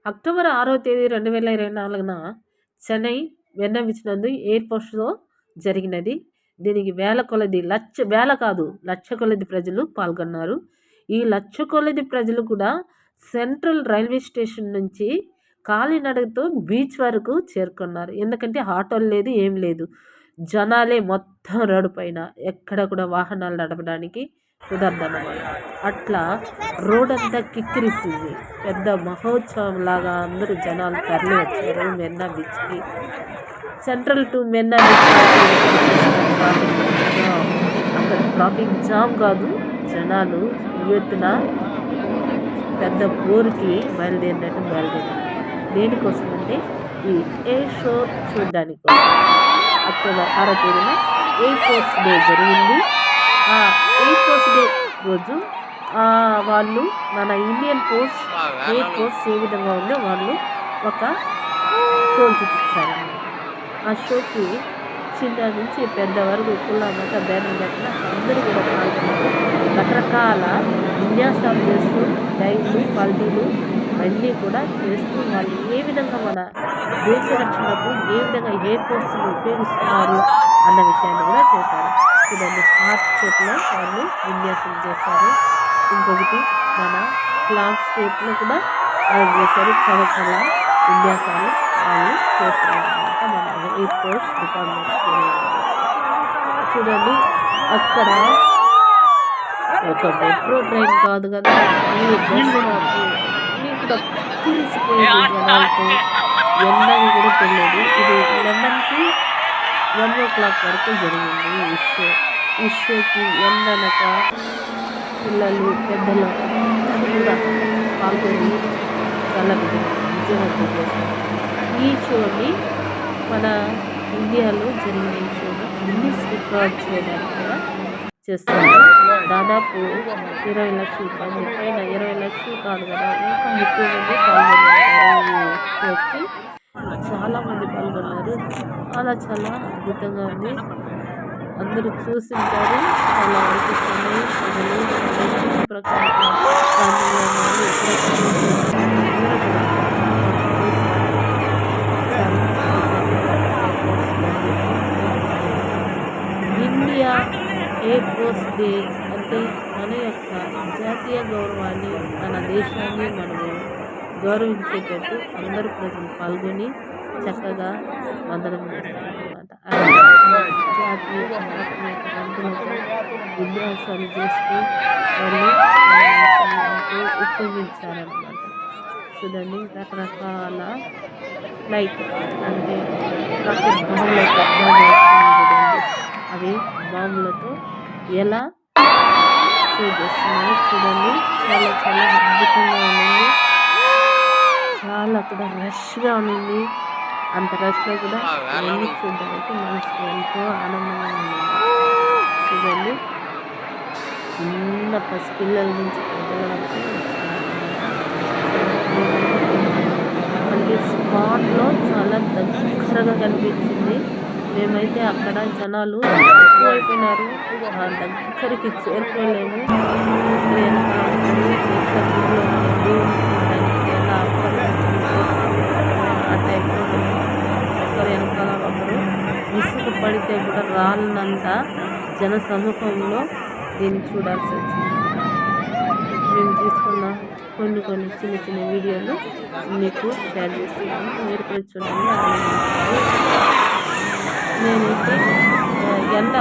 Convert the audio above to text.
October 6వ తేదీ 2024న చెన్నై వెన్న బీచ్ నందు ఎయిర్ ఫోర్స్లో జరిగినది. దీనికి వేల కాదు లక్ష కొలది ప్రజలు పాల్గొన్నారు. ఈ లక్ష కొలది ప్రజలు కూడా సెంట్రల్ రైల్వే స్టేషన్ నుంచి కాలినడకతో బీచ్ వరకు చేరుకున్నారు. ఎందుకంటే ఆటోలు లేదు, ఏం లేదు, జనాలే మొత్తం రోడ్డు పైన. ఎక్కడ కూడా వాహనాలు నడపడానికి కుదరదన్నమాట. అట్లా రోడ్ అంతా కిక్కిరిసింది. పెద్ద మహోత్సవం లాగా అందరూ జనాలు తరలి వచ్చారు మెన్నా బీచ్కి. సెంట్రల్ టు మెన్నా బీచ్ అక్కడ ట్రాఫిక్ జామ్ కాదు, జనాలు ఎత్తున పెద్ద ఊరికి బయలుదేరారు. దేనికోసం అంటే ఈ ఎయిర్ షో చూడడానికి. అక్టోబర్ 6వ తేదీన ఎయిర్ ఫోర్స్ డే జరిగింది. ఆ ఎయిర్ ఫోర్స్ డే రోజు వాళ్ళు మన ఇండియన్ ఎయిర్ ఫోర్స్ ఏ విధంగా ఉందో వాళ్ళు ఒక షో చూపించారన్నమాట. ఆ షోకి చిన్న నుంచి పెద్ద వరకు కులామత బ్యానర్ పెట్టిన అందరూ కూడా పాల్గొన్నారు. రకరకాల విన్యాసాలు చేస్తూ డైలు పల్టీలు అన్నీ కూడా చేస్తూ వాళ్ళు ఏ విధంగా మన దేశ రక్షణకు ఏ విధంగా ఎయిర్ ఫోర్స్ని ఉపయోగిస్తున్నారు అన్న విషయాన్ని కూడా చేశారు. చూడండి, హార్ట్ షేప్లో వాళ్ళు విన్యాసం చేశారు. ఇంకొకటి మన ఫ్లాగ్ షేప్లో కూడా వాళ్ళు చేశారు. చాలా చాలా విన్యాసాలు వాళ్ళు చేస్తారన్నమాట మన ఎయిర్ ఫోర్స్ డిపార్ట్మెంట్. చూడండి, అక్కడ ఒక మెట్రో ట్రైన్ కాదు కదా, ఈ బస్సు కూడా తీసిపోయింది జనాలతో. ఎండని కూడా తెలియదు. ఇది 11కి 1 o'clock వరకు జరిగింది ఈ షోకి. ఎండనక పిల్లలు పెద్దలు అందరూ కూడా పాల్గొని చాలా విజయవంతం చేశారు. ఈ షోని మన ఇండియాలో జరిగిన ఈ షోని గిన్నిస్ రికార్డ్ చేయడానికి కూడా చేస్తున్నారు. దాదాపు 20 లక్షల మంది పైన, 20 లక్షలు కాదు కదా, ఇంకా ఎక్కువ మంది పాల్గొన్నారు ఈ షోకి. చాలామంది పాల్గొన్నారు. చాలా అద్భుతంగా ఉంది. అందరూ చూసింటారు. చాలా అనిపిస్తుంది. చుట్టుప్రక్కల ఇండియా ఎయిర్ ఫోర్స్ డే అంటే మన యొక్క జాతీయ గౌరవాన్ని, మన దేశాన్ని మనము గౌరవించేటట్టు అందరూ ప్రజలు పాల్గొని చక్కగా వందనం చేస్తారన్నమాట. జాతీయ విన్యాసాలు చేస్తూ వాళ్ళు ఉపయోగించారన్నమాట. చూడండి, రకరకాల ఫ్లైట్ అంటే రాకెట్ బాంబులతో అవి బాంబులతో ఎలా షో చేస్తున్నారో చూడండి. చాలా చాలా అద్భుతంగా ఉంది. చాలా కూడా రష్గా ఉంది. అంత రష్లో కూడా అవన్నీ చూడడానికి మనసుకు ఎంతో ఆనందంగా ఉంది. చూడండి, చిన్న పసిపిల్లల నుంచి పెద్దల వరకు మనకి స్పాట్లో చాలా దగ్గరగా కనిపించింది. మేమైతే అక్కడ జనాలు ఎక్కువైపోయినారు, దగ్గరికి చేరుకోలేము. ఆ టైంలో ఒకరు వెనకాల ఒకరు విసుగు పడితే కూడా రాళ్ళనంత జన సమూహంలో దీన్ని చూడాల్సి వచ్చింది. మేము తీసుకున్న కొన్ని చిన్న చిన్న వీడియోలు మీకు షేర్ చేస్తున్నాను. మీరు కూడా చూడండి. నేనైతే ఎండ